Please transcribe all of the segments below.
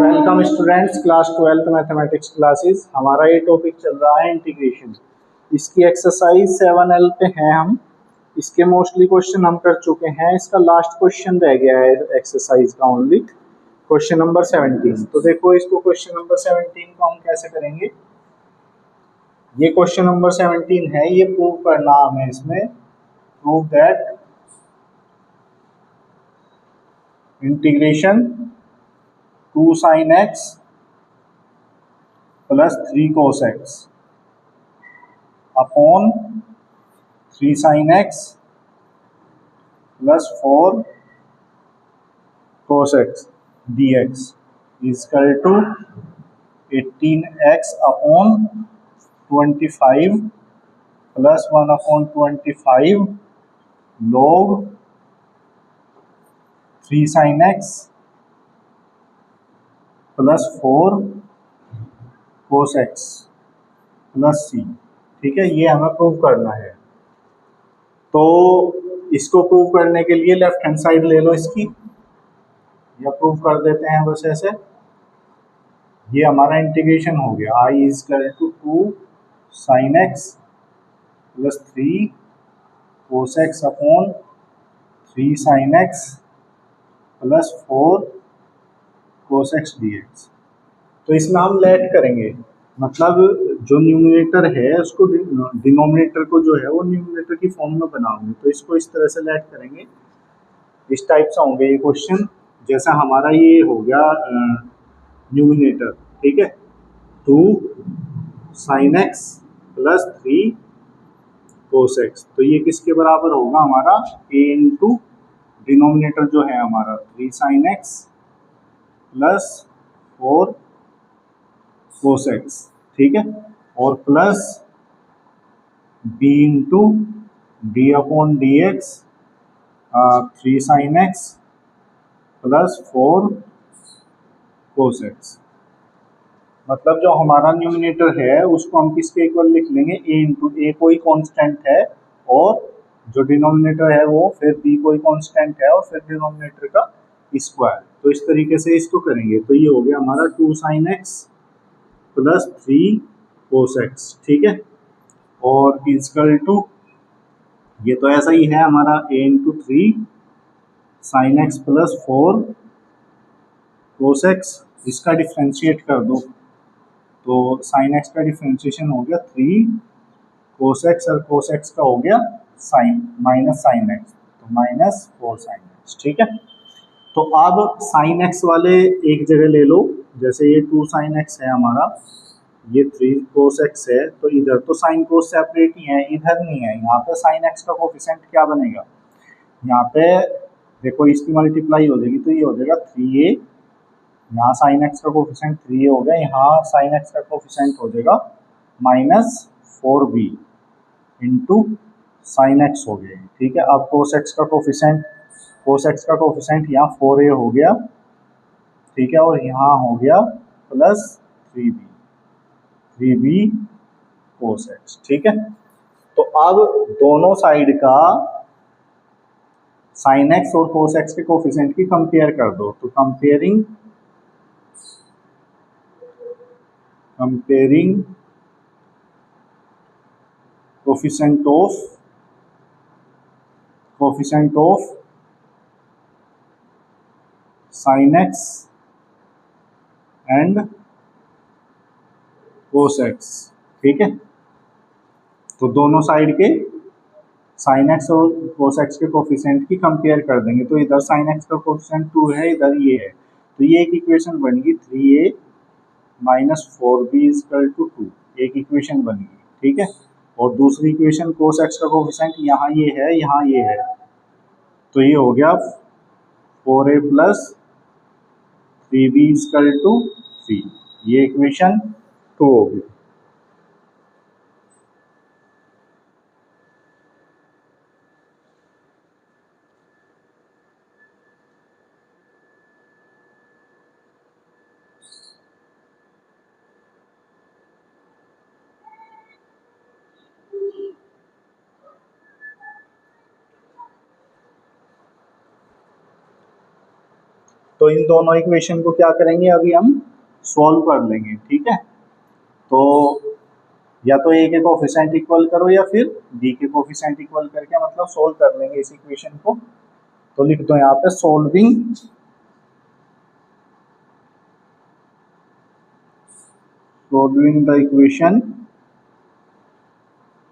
Welcome students, class 12 mathematics classes. हमारा ये topic चल रहा है इंटीग्रेशन। इसकी एक्सरसाइज 7L पे हैं हम। इसके मोस्टली क्वेश्चन हम कर चुके हैं। इसका लास्ट क्वेश्चन रह गया है एक्सरसाइज का, ओनली क्वेश्चन नंबर 17। तो देखो, इसको क्वेश्चन नंबर 17 को हम कैसे करेंगे। ये क्वेश्चन नंबर 17 है, ये प्रूव करना हमें। इसमें prove that integration 2 sin x plus 3 cos x upon 3 sin x plus 4 cos x dx is equal to 18x upon 25 plus 1 upon 25 log 3 sin x plus 4 cos x plus c। ठीक है, ये हमें prove करना है। तो इसको prove करने के लिए लेफ्ट हैंड साइड ले लो इसकी, या प्रूव कर देते हैं बस ऐसे। ये हमारा इंटीग्रेशन हो गया। i is equal to 2 sin x plus 3 cos x upon 3 sin x plus 4 cos x dx। तो इसमें हम लेट करेंगे, मतलब जो न्यूमरेटर है उसको डिनोमिनेटर को जो है वो न्यूमरेटर की फॉर्म में बनाओगे। तो इसको इस तरह से लेट करेंगे, इस टाइप से होंगे ये क्वेश्चन। जैसा हमारा ये हो गया न्यूमरेटर, ठीक है, 2 sin x plus 3 cos x। तो ये किसके बराबर होगा हमारा, a इंटू डिनोमिनेटर जो है हमारा 3 sin x plus 4 cos x, ठीक है, और plus b into D upon d x 3 sin x plus 4 cos x। मतलब जो हमारा न्यूमिनेटर है उसको हम किसके इक्वल लिख लेंगे, a इंटू ए कोई कांस्टेंट है और जो डिनोमिनेटर है वो फिर b कोई कांस्टेंट है और फिर डिनोमिनेटर का स्क्वायर। तो इस तरीके से इसको करेंगे। तो ये हो गया हमारा 2 sin x plus 3 cos x, ठीक है, और इक्वल टू ये तो ऐसा ही है हमारा a into 3 sin x plus 4 cos x। इसका डिफ्रेंशिएट कर दो, तो sin x का डिफ्रेंशिएशन हो गया 3 cos x और cos x का हो गया sin माइनस sin x, तो माइनस 4 sin x, ठीक है। तो अब sin x वाले एक जगह ले लो, जैसे ये 2 sin x है हमारा, ये 3 cos x है, तो इधर तो sin cos सेपरेट ही है, इधर नहीं है। यहाँ पे sin x का कोफिशिएंट क्या बनेगा, यहाँ पे देखो इसकी मल्टीप्लाई हो जाएगी, तो ये हो जाएगा 3a। यहाँ sin x का कोफिशिएंट 3a हो गया, यहाँ sin x का कोफिशिएंट हो जाएगा minus 4b into sine x हो गया, ठीक है। अब cos x का कोफिशिएंट यहाँ 4a हो गया, ठीक है, और यहाँ हो गया प्लस 3b cos x, ठीक है। तो अब दोनों साइड का sin x और cos x के कोफिशिएंट की कंपेयर कर दो। तो comparing coefficient of sin x and cos x, ठीक है। तो दोनों साइड के sin x और cos x के कोफिशिएंट की कंपेयर कर देंगे। तो इधर sin x का कोफिशिएंट 2 है, इधर ये है, तो ये एक इक्वेशन बनेगी 3a minus 4b equal to 2, एक इक्वेशन बनेगी, ठीक है। और दूसरी इक्वेशन cos x का कोफिशिएंट यहाँ ये है, यहाँ ये है, तो ये हो गया 4a plus 3b equal to 3, ये इक्वेशन 2 होगी। तो इन दोनों इक्वेशन को क्या करेंगे, अभी हम सॉल्व कर लेंगे, ठीक है। तो या तो ए के कोफिशिएंट इक्वल करो या फिर बी के कोफिशिएंट इक्वल करके मतलब सोल्व कर लेंगे इस इक्वेशन को। तो लिख दो यहाँ पे सोल्विंग द इक्वेशन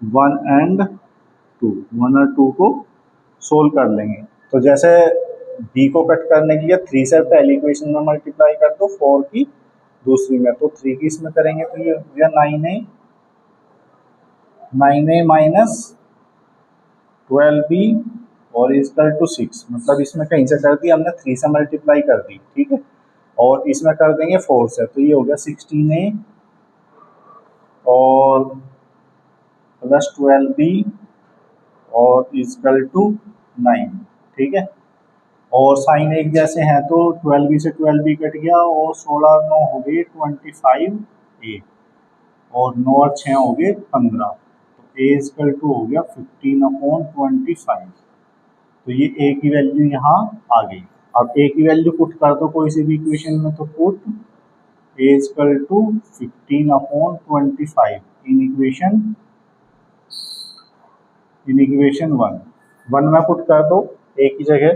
1 एंड 2, 1 और 2 को सोल्व कर लेंगे। तो जैसे बी को कट करने के लिए 3 से पहली इक्वेशन में मल्टीप्लाई कर दो, 4 की दूसरी में, तो 3 की इसमें करेंगे तो ये 9a माइनस 12b और इक्वल टू 6, मतलब इसमें कहीं से कर दी हमने, 3 से मल्टीप्लाई कर दी, ठीक है। और इसमें कर देंगे 4 से, तो ये हो गया 16a और प्लस 12b और इक्वल टू 9, ठीक है। और साइन एक जैसे हैं तो 12b से 12b कट गया और 16 9 हो गए 25a और 9 और 6 हो गए 15, तो a इक्वल टू हो गया 15/25। तो ये a की वैल्यू यहाँ आ गई। अब a की वैल्यू पुट कर दो कोई सी भी इक्वेशन में, तो put a equal to 15/25 in equation 1 में पुट कर दो a की जगह,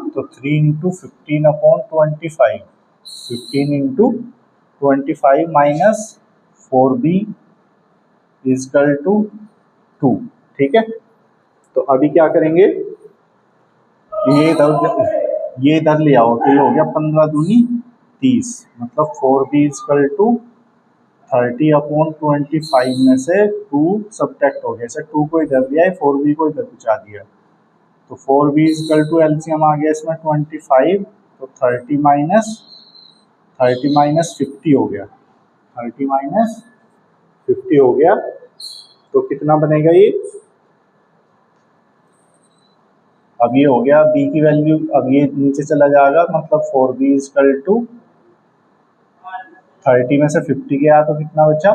तो 3 into 15/25, 15 into 25 minus 4b equal to 2, ठीक है। तो अभी क्या करेंगे, ये इधर ले आओ, तो ये हो गया 15 दूनी 30, मतलब 4b इक्वल टू 30/25 में से 2 सब्ट्रैक्ट हो गया, जैसे 2 को इधर दिया है, 4b को इधर पहुँचा दिया, तो 4b इक्वल टू एलसीएम आ गया इसमें 25, तो 30 माइनस 50 हो गया, 30 माइनस 50 हो गया। तो कितना बनेगा ये, अब ये हो गया b की वैल्यू, अब ये नीचे चला जाएगा, मतलब 4b इक्वल टू 30 में से 50 गया तो कितना बचा,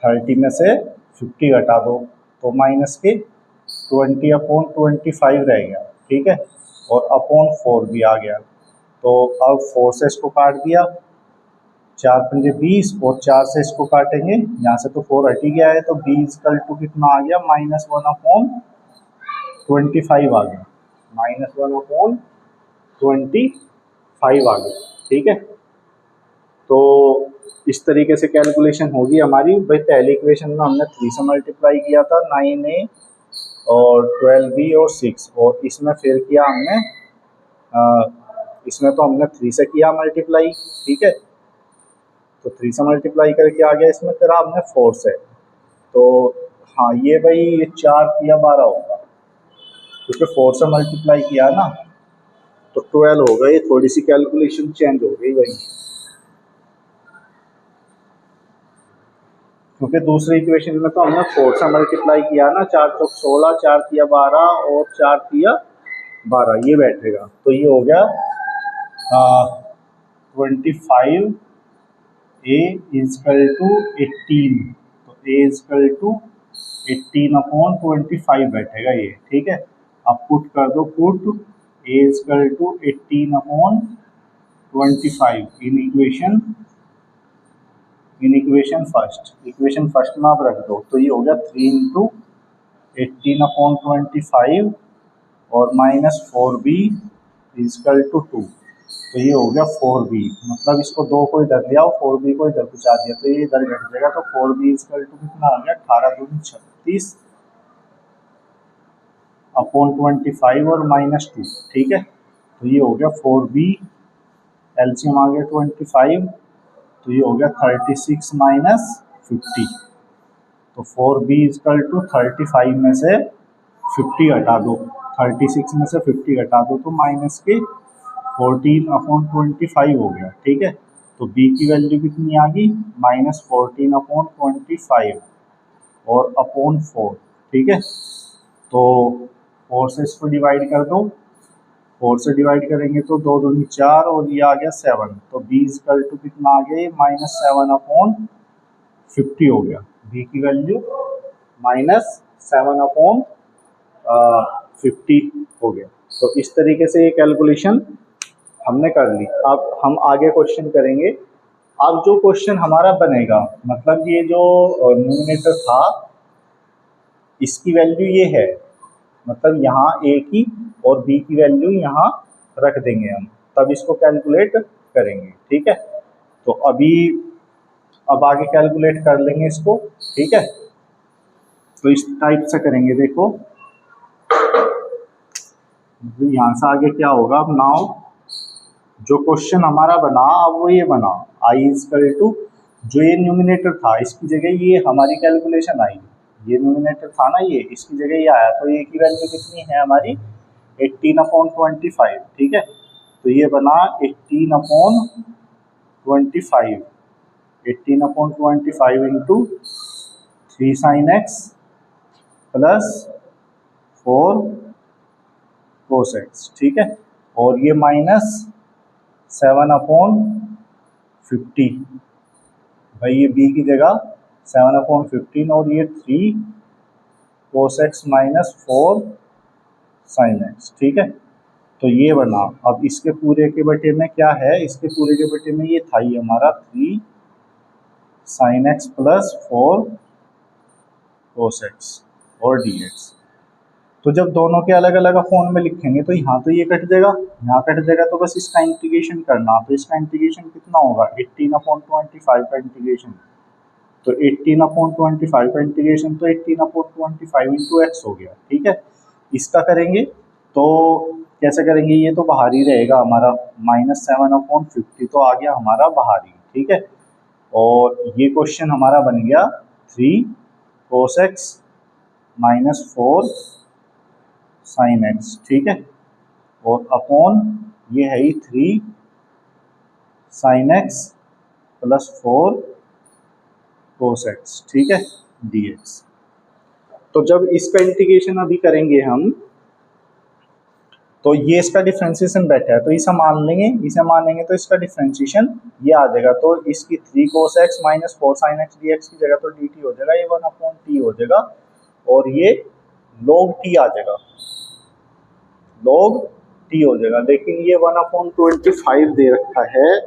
30 में से 50 घटा दो तो माइनस के 20/25 रह गया, ठीक है। और अपॉन 4 भी आ गया, तो अब 4 से इसको काट दिया, 4 पंजे 20 और 4 से इसको काटेंगे, यहाँ से तो 4 हट ही गया है, तो b इक्वल टू कितना आ गया, -1/25 आ गया, -1/25 आ गया, ठीक है। तो इस तरीके से कैलकुलेशन होगी हमारी। भाई पहली इक्वेशन में हमने 3 से मल्टीप्लाई किया था, 9a और 12b और 6, और इसमें फिर किया हमने इसमें तो हमने 3 से किया मल्टीप्लाई, ठीक है। तो 3 से मल्टीप्लाई करके आ गया, इसमें करा हमने 4 से, तो हाँ ये भाई ये 4 या 12 होगा, क्योंकि 4 से मल्टीप्लाई किया ना, तो 12 होगा। ये थोड़ी सी कैलकुलेशन चेंज हो गई भाई, क्योंकि दूसरी इक्वेशन में तो हमने 4 से मल्टीप्लाई किया ना, 4 चौक 16, 4 तिया 12 और 4 तिया 12, ये बैठेगा, तो ये हो गया 25 a इक्वल टू 18, तो a इक्वल टू 18/25 बैठेगा ये, ठीक है। अब पुट कर दो, put a equal to 18/25 in equation first में आप रख दो, तो ये हो गया 3 इंटू 18/25 और माइनस 4b इक्वल टू 2, तो ये हो गया 4b, मतलब इसको 2 को इधर ले आओ, 4b को इधर पहुँचा दिया, तो ये इधर घट जाएगा, तो 4b इक्वल टू कितना हो गया, 18 दूनी 36 अपॉन 25 और -2, ठीक है। तो ये हो गया 4b, एलसीएम आ गया 25, तो ये हो गया 36 माइनस 50, तो 4b इक्वल टू 35 में से 50 घटा दो, 36 में से 50 घटा दो, तो माइनस के 14/25 हो गया, ठीक है। तो b की वैल्यू कितनी आ गई, -14/25 और अपॉन 4, ठीक है। तो 4 से इसको डिवाइड कर दो, 4 से डिवाइड करेंगे तो 2 दूनी 4 और ये आ गया 7, तो b इक्वल टू कितना आ गया, -7/50 हो गया, b की वैल्यू -7/50 हो गया, तो इस तरीके से ये कैलकुलेशन हमने कर ली। अब हम आगे क्वेश्चन करेंगे। अब जो क्वेश्चन हमारा बनेगा, मतलब ये जो न्यूमरेटर था इसकी वैल्यू ये है, मतलब यहाँ ए की और बी की वैल्यू यहाँ रख देंगे हम, तब इसको कैलकुलेट करेंगे। ठीक है, तो अब आगे कैलकुलेट कर लेंगे इसको। ठीक है, तो इस टाइप से करेंगे। देखो यहाँ से आगे क्या होगा। अब नाउ जो क्वेश्चन हमारा बना, अब वो ये बना आई इज इक्वल टू, जो ये न्यूमिनेटर था इसकी जगह ये हमारी कैलकुलेशन आई, ये न्यूमिनेटर था ना ये, इसकी जगह ये आया, तो ये की वैल्यू कितनी है हमारी 18/25। ठीक है, तो ये बना 18/25, 18/25 into 3 sin x plus 4 cos x। ठीक है, और ये माइनस 7/50, भाई ये b की जगह 7/15 और ये 3 cos x minus 4 sin x। ठीक है, तो ये बना। अब इसके पूरे के बटे में क्या है, इसके पूरे के बटे में ये था, ये हमारा 3 sin x plus 4 cos x और dx। तो जब दोनों के अलग अलग फॉर्म में लिखेंगे तो यहाँ तो ये कट जाएगा, यहाँ कट जाएगा, तो बस इसका इंटीग्रेशन करना। तो इसका इंटीग्रेशन कितना होगा, 18/25 का इंटीग्रेशन, तो 18/25 का इंटीग्रेशन तो 18/25 इंटू एक्स हो गया। ठीक है, इसका करेंगे तो कैसे करेंगे, ये तो बाहर ही रहेगा हमारा, -7/50 तो आ गया हमारा बाहर ही। ठीक है, और ये क्वेश्चन हमारा बन गया 3 cos x minus 4 sin x। ठीक है, और अपॉन ये है ही 3 sin x plus 4 cos x। ठीक है, dx। तो जब इसका इंटीग्रेशन अभी करेंगे हम, तो ये इसका डिफ्रेंशिएशन बैठा है, तो इसे मान लेंगे, इसे मान लेंगे तो इसका डिफ्रेंशिएशन ये आ जाएगा। तो इसकी 3 cos x minus 4 sin x dx की जगह तो dt हो जाएगा, ये 1/t हो जाएगा, और ये log t आ जाएगा, log t हो जाएगा। लेकिन ये 1/25 दे रखा है,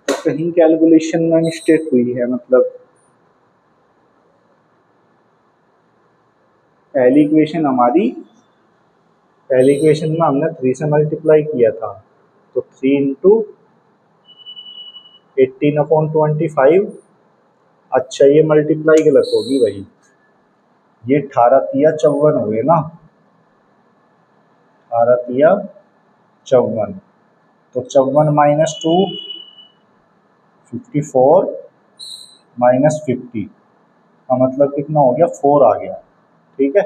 तो कहीं कैलकुलेशन में मिस्टेक हुई है। मतलब पहली इक्वेशन में हमने 3 से मल्टीप्लाई किया था, तो 3 इंटू 18/25। अच्छा, ये मल्टीप्लाई गलत होगी भाई, ये 18×3 = 54 हुए ना, 18×3 = 54, तो 54 माइनस 2 54 माइनस 50 का मतलब कितना हो गया, 4 आ गया। ठीक है,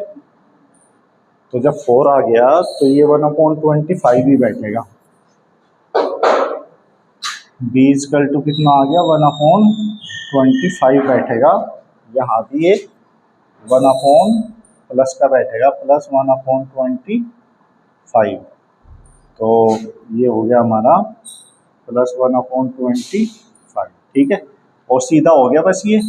तो जब 4 आ गया तो ये 1/25 ही बैठेगा। b इक्वल टू कितना आ गया, 1/25 बैठेगा। यहाँ भी ये 1 प्लस का बैठेगा, प्लस 1/25, तो ये हो गया हमारा प्लस 1/25। ठीक है, और सीधा हो गया, बस ये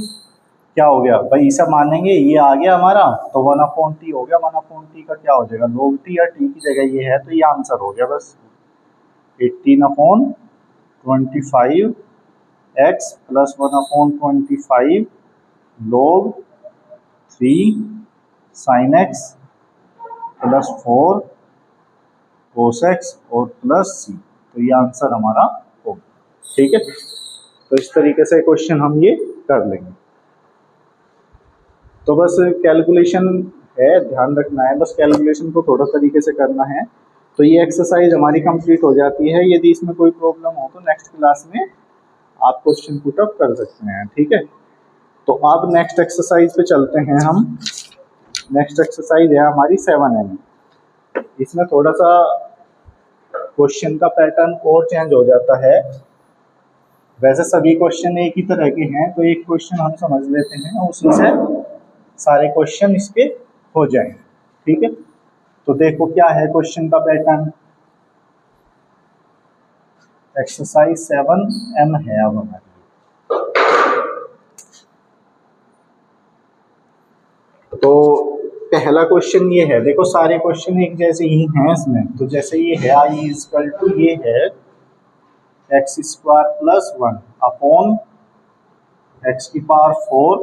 क्या हो गया भाई, इसे मानेंगे, ये आ गया हमारा, तो 1/t हो गया। 1/t का क्या हो जाएगा, log t, या t की जगह ये है, तो ये आंसर हो गया बस 18/25 x plus 1/25 log 3 sin x plus 4 cos x और प्लस c, तो ये आंसर हमारा होगा। ठीक है, तो इस तरीके से क्वेश्चन हम ये कर लेंगे। तो बस कैलकुलेशन है, ध्यान रखना है, बस कैलकुलेशन को थोड़ा तरीके से करना है, तो ये एक्सरसाइज हमारी कंप्लीट हो जाती है। यदि इसमें कोई प्रॉब्लम हो तो नेक्स्ट क्लास में आप क्वेश्चन पुट अप कर सकते हैं। ठीक है, तो अब नेक्स्ट एक्सरसाइज पे चलते हैं हम। नेक्स्ट एक्सरसाइज है हमारी 7m। इसमें थोड़ा सा क्वेश्चन का पैटर्न और चेंज हो जाता है। वैसे सभी क्वेश्चन एक ही तरह के हैं, तो एक क्वेश्चन हम समझ लेते हैं, उसी से सारे क्वेश्चन इसके हो जाएंगे। ठीक है, तो देखो क्या है क्वेश्चन का पैटर्न। एक्सरसाइज 7m है अब हमारी। तो पहला क्वेश्चन ये है, देखो सारे क्वेश्चन एक जैसे ही हैं इसमें। तो जैसे ये है आई इज इक्वल टू, ये है x square plus 1 upon x की power 4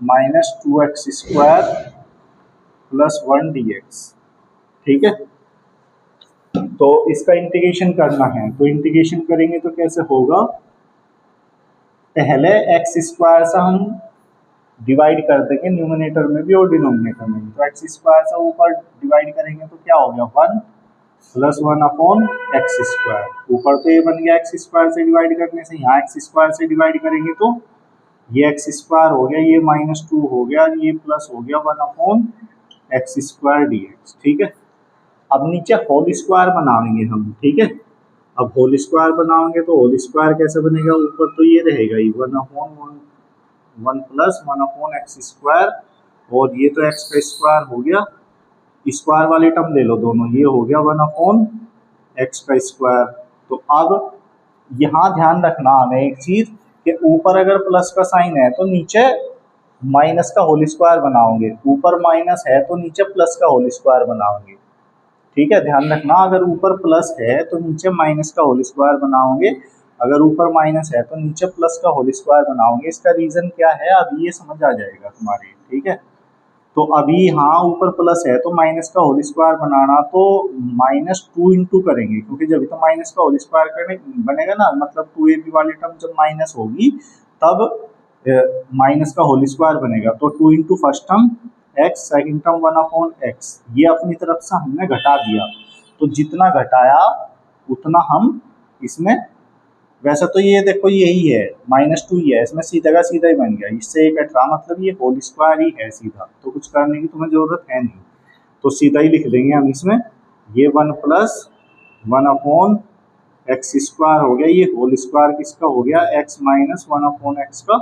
minus 2x square plus 1 dx। ठीक है, तो इसका इंटीग्रेशन करना है। तो इंटीग्रेशन करेंगे तो कैसे होगा, पहले एक्स स्क्वायर से हम डिवाइड कर देंगे न्यूमरेटर में भी और डिनोमिनेटर में भी। तो एक्स स्क्वायर से ऊपर डिवाइड करेंगे तो क्या हो गया 1 प्लस 1 अपॉन एक्स स्क्वायर। ऊपर तो ये बन गया एक्स स्क्वायर से डिवाइड करने से, यहाँ एक्स स्क्वायर से डिवाइड करेंगे तो ये एक्स स्क्वायर हो गया, ये -2 हो गया, ये प्लस हो गया 1 अपॉन एक्स स्क्वायर dx। ठीक है, अब नीचे होल स्क्वायर बनाएंगे हम। ठीक है, अब होल स्क्वायर बनाएंगे तो होल स्क्वायर कैसे बनेगा, ऊपर तो ये रहेगा ही 1 upon 1 plus 1 upon x square, और ये तो एक्स का स्क्वायर हो गया, स्क्वायर वाली टर्म ले लो दोनों, ये हो गया 1 अपॉन एक्स का स्क्वायर। तो अब यहाँ ध्यान रखना हमें एक चीज कि ऊपर अगर प्लस का साइन है तो नीचे माइनस का होल स्क्वायर बनाओगे, ऊपर माइनस है तो नीचे प्लस का होल स्क्वायर बनाओगे। ठीक है, ध्यान रखना, अगर ऊपर प्लस है तो नीचे माइनस का होल स्क्वायर बनाओगे, अगर ऊपर माइनस है तो नीचे प्लस का होल स्क्वायर बनाओगे। इसका रीजन क्या है अभी ये समझ आ जाएगा तुम्हारे। ठीक है, तो अभी यहाँ ऊपर प्लस है तो माइनस का होल स्क्वायर बनाना तो -2 इंटू करेंगे, क्योंकि जब तो माइनस का होल स्क्वायर करने बनेगा ना, मतलब 2ab वाली टर्म जब माइनस होगी तब माइनस का होल स्क्वायर बनेगा। तो 2 into first term x, second term 1 upon x, ये अपनी तरफ से हमने घटा दिया। तो जितना घटाया उतना हम इसमें, वैसे तो ये देखो यही है -2 ही है, इसमें सीधा का सीधा ही बन गया, इससे एक 18, मतलब ये होल स्क्वायर ही है सीधा, तो कुछ करने की तुम्हें जरूरत है नहीं, तो सीधा ही लिख देंगे हम इसमें। ये 1 प्लस 1 अपॉन एक्स स्क्वायर हो गया, ये होल स्क्वायर किसका हो गया, एक्स माइनस 1 अपॉन एक्स का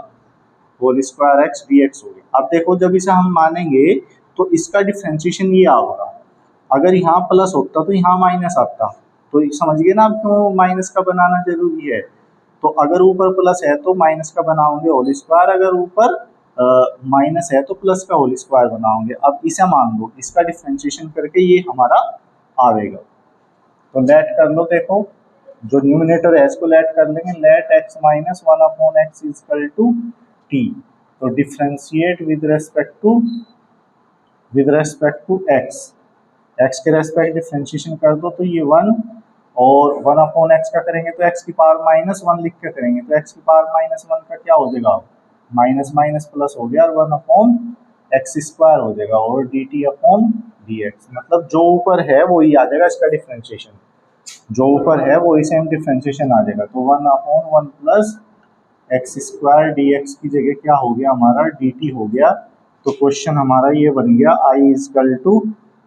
होल स्क्वायर एक्स dx हो गया। अब देखो जब इसे हम मानेंगे तो इसका डिफ्रेंशिएशन ये होगा, अगर यहाँ प्लस होता तो यहाँ माइनस आता, तो समझ गए ना क्यों माइनस का बनाना जरूरी है। तो अगर ऊपर प्लस है तो माइनस का बनाओगे होल स्क्वायर, अगर ऊपर माइनस है तो प्लस का होल स्क्वायर बनाओगे। अब इसे मान लो, इसका डिफ्रेंशिएशन करके ये हमारा आएगा। तो लेट कर लो, देखो जो न्यूमिनेटर है इसको लेट कर लेंगे, let x minus 1 upon x is equal to t. तो differentiate with respect to x, x के रेस्पेक्ट डिफ्रेंशिएशन कर दो तो ये 1, और 1 अपॉन एक्स का करेंगे तो एक्स की पावर -1 लिख के करेंगे, तो एक्स की पावर -1 का क्या हो जाएगा, माइनस माइनस प्लस हो गया, और 1 अपॉन एक्स स्क्वायर हो जाएगा, और D t upon d x, मतलब जो ऊपर है वही आ जाएगा इसका डिफ्रेंशिएशन, जो ऊपर है वही सेम डिफ्रेंशिएशन आ जाएगा। तो 1 upon 1 plus x square d x की जगह क्या हो गया हमारा डी टी हो गया। तो क्वेश्चन हमारा ये बन गया आई इज इक्वल टू,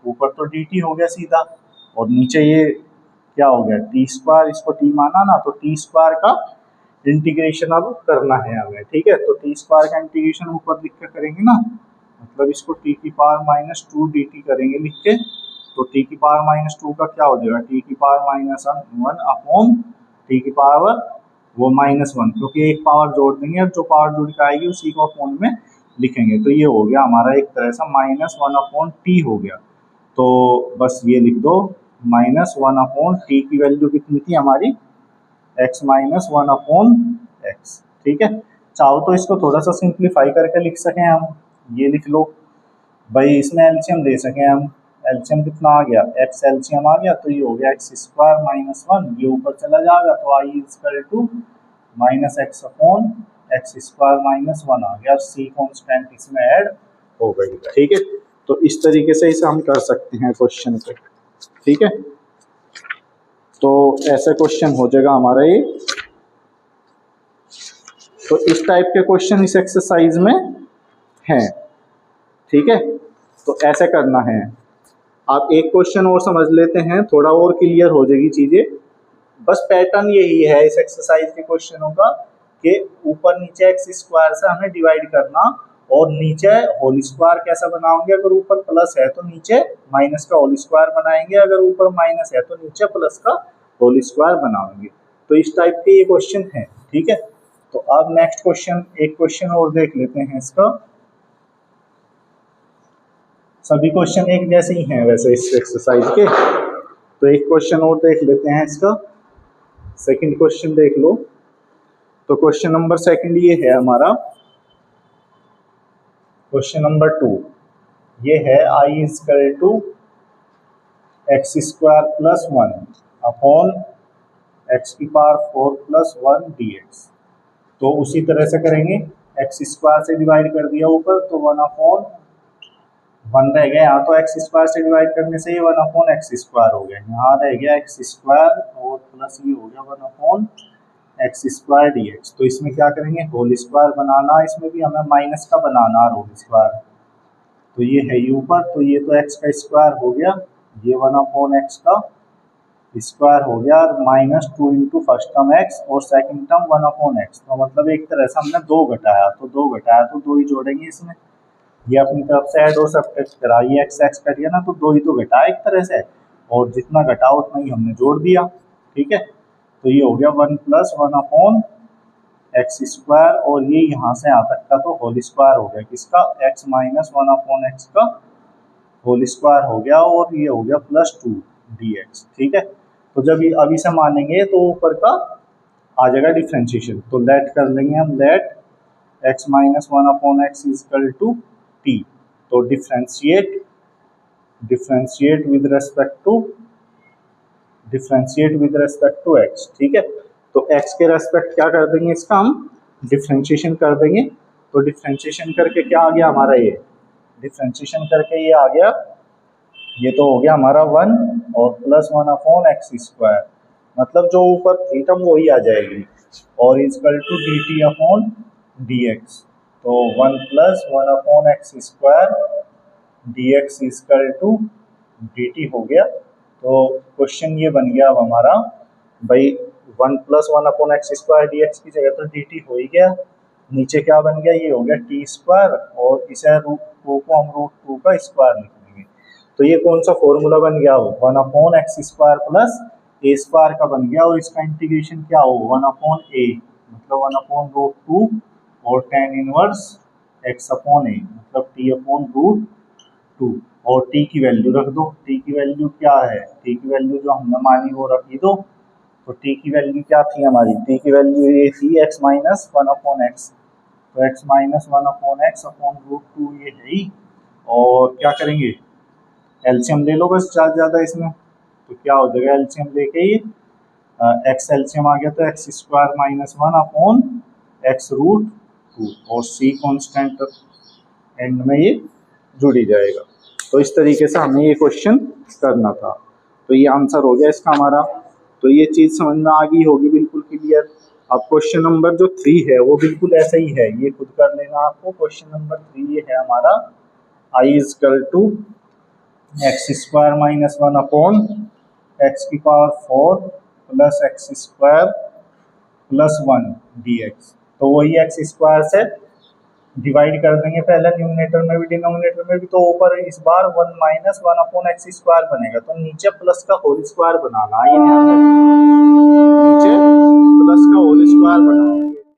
ऊपर तो डी टी हो गया सीधा, और नीचे ये क्या हो गया टी स्क्वायर, इसको टी माना ना, तो टी स्क्वायर का इंटीग्रेशन अब करना है हमें। ठीक है, तो टी स्क्वायर का इंटीग्रेशन ऊपर लिख के करेंगे ना, मतलब इसको टी की पावर -2 डी टी करेंगे लिख के, तो टी की पावर -2 का क्या हो जाएगा, टी की पावर -1 अपॉन टी की पावर वो -1, क्योंकि एक पावर जोड़ देंगे और जो पावर जुड़ के आएगी उसी को अपॉन में लिखेंगे। तो ये हो गया हमारा एक तरह से -1 अपॉन टी हो गया। तो बस ये लिख दो, -1 अपॉन टी की वैल्यू कितनी थी हमारी, x -1 अपॉन एक्स। ठीक है, चाहो तो इसको थोड़ा सा सिंप्लीफाई करके लिख सकें हम, ये लिख लो भाई, इसमें एलसीएम ले सकें हम, एलसीएम कितना आ गया, एक्स एलसीएम आ गया, तो ये हो गया एक्स स्क्वायर -1, ये ऊपर चला जाएगा तो I is equal to -x upon x square -1 आ गया, सी कांस्टेंट इसमें ऐड हो गई। ठीक है, तो इस तरीके से इसे हम कर सकते हैं क्वेश्चन को। ठीक है, तो ऐसा क्वेश्चन हो जाएगा हमारा ये। तो इस टाइप के क्वेश्चन इस एक्सरसाइज में हैं। ठीक है, तो ऐसे करना है। आप एक क्वेश्चन और समझ लेते हैं, थोड़ा और क्लियर हो जाएगी चीजें। बस पैटर्न यही है इस एक्सरसाइज के क्वेश्चनों का कि ऊपर नीचे एक्स स्क्वायर से हमें डिवाइड करना, और नीचे होल स्क्वायर कैसा बनाओगे, अगर ऊपर प्लस है तो नीचे माइनस का होल स्क्वायर बनाएंगे, अगर ऊपर माइनस है तो नीचे प्लस का होल स्क्वायर बनाएंगे। तो इस टाइप के ये क्वेश्चन है। ठीक है, तो अब नेक्स्ट क्वेश्चन, एक क्वेश्चन और देख लेते हैं इसका। सभी क्वेश्चन एक जैसे ही हैं वैसे इस एक्सरसाइज के। तो एक क्वेश्चन और देख लेते हैं इसका, सेकंड क्वेश्चन देख लो। तो क्वेश्चन नंबर सेकंड ये है हमारा, क्वेश्चन नंबर 2 ये है I is equal to x square plus 1 upon x की पावर 4 प्लस 1 dx। तो उसी तरह से करेंगे, एक्स स्क्वायर से डिवाइड कर दिया ऊपर तो 1 अपॉन 1 रह गया, यहाँ तो एक्स स्क्वायर से डिवाइड करने से ये 1 अपॉन एक्स स्क्वायर हो गया, यहाँ रह गया एक्स स्क्वायर और प्लस ये हो गया 1 अपॉन एक्स स्क्वायर dx। तो इसमें क्या करेंगे, होल स्क्वायर बनाना, इसमें भी हमें माइनस का बनाना है होल स्क्वायर। तो ये है ये ऊपर, तो ये तो एक्स का स्क्वायर हो गया, ये 1 अपॉन एक्स का स्क्वायर हो गया, minus 2 into first term x और सेकंड टर्म 1 अपॉन एक्स। तो मतलब एक तरह से हमने 2 घटाया, तो 2 घटाया तो 2 ही जोड़ेंगे इसमें, ये अपनी तरफ से ऐड और सब्ट्रैक्ट करा, ये एक्स एक्स कट गया ना, तो 2 ही तो घटाया एक तरह से, और जितना घटा उतना ही हमने जोड़ दिया। ठीक है, तो ये हो गया 1 प्लस 1 अपॉन एक्स स्क्वायर, और ये यहाँ से यहाँ तक का तो होल स्क्वायर हो गया किसका, एक्स माइनस 1 अपॉन एक्स का होल स्क्वायर हो गया, और ये हो गया प्लस 2 dx। ठीक है, तो जब ये अभी से मानेंगे तो ऊपर का आ जाएगा डिफ्रेंशिएशन। तो लेट कर लेंगे हम, let x minus 1 upon x is equal to t. तो differentiate with respect to x। ठीक है, तो x के रेस्पेक्ट क्या कर देंगे, इसका हम डिफ्रेंशिएशन कर देंगे। तो डिफ्रेंशिएशन करके क्या आ गया हमारा, ये डिफ्रेंशिएशन करके ये आ गया, ये तो हो गया हमारा 1 और प्लस 1 अपॉन एक्स स्क्वायर, मतलब जो ऊपर थी टर्म वही आ जाएगी, और equal to d t upon d x. तो 1 plus 1 upon x square d x equal to d t हो गया। तो क्वेश्चन ये बन गया अब हमारा भाई, 1 plus 1 upon x square d x की जगह तो डी टी हो ही गया, नीचे क्या बन गया, ये हो गया टी स्क्वायर, और इसे रूट 2 को हम रूट 2 का स्क्वायर लिख देंगे। तो ये कौन सा फॉर्मूला बन गया हो, 1 अपॉन एक्स स्क्वायर प्लस ए स्क्वायर का बन गया, और इसका इंटीग्रेशन क्या हो, 1 अपॉन ए मतलब 1 अपॉन रूट 2 और tan इनवर्स x अपॉन ए मतलब t अपॉन रूट 2, और t की वैल्यू रख दो। t की वैल्यू क्या है, t की वैल्यू जो हमने मानी वो रखी दो। तो t की वैल्यू क्या थी हमारी, t की वैल्यू ये थी x माइनस 1 अपॉन एक्स। तो x minus 1 upon x upon root 2 ये है ही, और क्या करेंगे, एलसीएम ले लो बस ज़्यादा इसमें। तो क्या हो जाएगा, एलसीएम लेके ही एक्स एलसीएम आ गया, तो x square minus 1 upon x root 2, और सी कॉन्स्टेंट एंड में ये जुड़ ही जाएगा। तो इस तरीके से हमें ये क्वेश्चन करना था। तो ये आंसर हो गया इसका हमारा। तो ये चीज़ समझ में आ गई होगी बिल्कुल क्लियर। अब क्वेश्चन नंबर जो 3 है वो बिल्कुल ऐसा ही है, ये खुद कर लेना आपको। क्वेश्चन नंबर 3 ये है हमारा, I is equal to x square minus 1 upon x की power 4 plus x square plus 1 dx। तो वही एक्स स्क्वायर से डिवाइड कर देंगे पहले न्यूमरेटर में भी डिनोमिनेटर में भी, तो ऊपर इस बार 1 माइनस 1 अपॉन एक्स स्क्वायर बनेगा, तो नीचे प्लस का होल स्क्वायर बनाना, ये ध्यान रखना, नीचे प्लस का होल स्क्वायर बनाना।